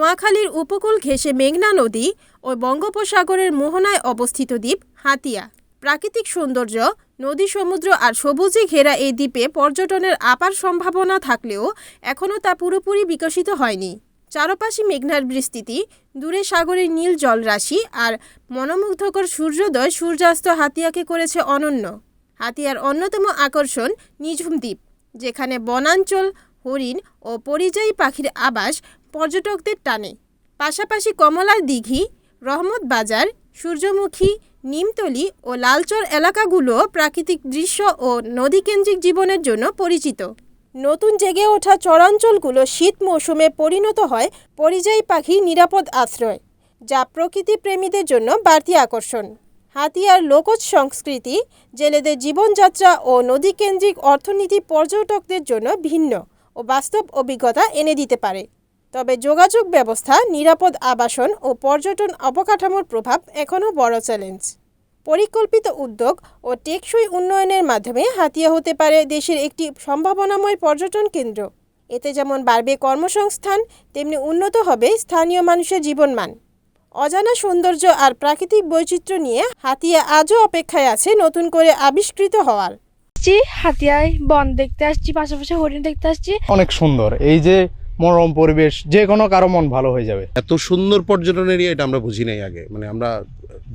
নোয়াখালীর উপকূল ঘেঁষে মেঘনা নদী ও বঙ্গোপসাগরের মোহনায় অবস্থিত দ্বীপ হাতিয়া। প্রাকৃতিক সৌন্দর্য, নদী, সমুদ্র আর সবুজে ঘেরা এই দ্বীপে পর্যটনের আপার সম্ভাবনা থাকলেও এখনও তা পুরোপুরি বিকশিত হয়নি। চারপাশে মেঘনার বিস্তৃতি, দূরে সাগরের নীল জলরাশি আর মনোমুগ্ধকর সূর্যোদয় সূর্যাস্ত হাতিয়াকে করেছে অনন্য। হাতিয়ার অন্যতম আকর্ষণ নিঝুম দ্বীপ, যেখানে বনাঞ্চল, হরিণ ও পরিযায়ী পাখির আবাস পর্যটকদের টানে। পাশাপাশি কমলার দিঘি, রহমত বাজার, সূর্যমুখী, নিমতলি ও লালচর এলাকাগুলো প্রাকৃতিক দৃশ্য ও নদীকেন্দ্রিক জীবনের জন্য পরিচিত। নতুন জেগে ওঠা চরাঞ্চলগুলো শীত মৌসুমে পরিণত হয় পরিযায়ী পাখির নিরাপদ আশ্রয়, যা প্রকৃতিপ্রেমীদের জন্য বাড়তি আকর্ষণ। হাতিয়ার লোকজ সংস্কৃতি, জেলেদের জীবনযাত্রা ও নদীকেন্দ্রিক অর্থনীতি পর্যটকদের জন্য ভিন্ন ও বাস্তব অভিজ্ঞতা এনে দিতে পারে। তবে যোগাযোগ ব্যবস্থা, নিরাপদ আবাসন ও পর্যটন অবকাঠামোর প্রভাব এখনও বড় চ্যালেঞ্জ। পরিকল্পিত উদ্যোগ ও টেকসই উন্নয়নের মাধ্যমে হাতিয়া হতে পারে দেশের একটি সম্ভাবনাময় পর্যটন কেন্দ্র। এতে যেমন বাড়বে কর্মসংস্থান, তেমনি উন্নত হবে স্থানীয় মানুষের জীবনমান। অজানা সৌন্দর্য আর প্রাকৃতিক বৈচিত্র্য নিয়ে হাতিয়া আজও অপেক্ষায় আছে নতুন করে আবিষ্কৃত হওয়ার। হাতিয়ায় বন দেখতে আসছি, পাশাপাশি হরিণ দেখতে আসছি। অনেক সুন্দর, এই যে মনোরম পরিবেশ, যে কোনো কারো মন ভালো হয়ে যাবে। এত সুন্দর পর্যটন এরিয়া এটা আমরা বুঝি নাই আগে। মানে আমরা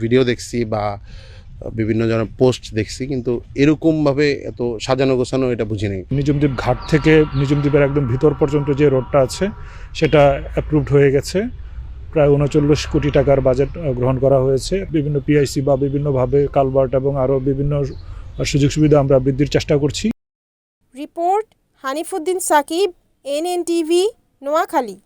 ভিডিও দেখছি বা বিভিন্ন জনের পোস্ট দেখছি, কিন্তু এরকমভাবে এত সাজানো গোছানো এটা বুঝি নাই। নিজুমদ্বীপ ঘাট থেকে নিজুমদ্বীপের একদম ভিতর পর্যন্ত যে রোডটা আছে সেটা অ্যাপ্রুভড হয়ে গেছে। প্রায় ৩৯ কোটি টাকার বাজেট গ্রহণ করা হয়েছে। বিভিন্ন পিআইসি বা বিভিন্নভাবে কালভার্ট এবং আরও বিভিন্ন সুযোগ সুবিধা আমরা বৃদ্ধির চেষ্টা করছি। Report Hanifuddin Sakib, NNTV, Noakhali.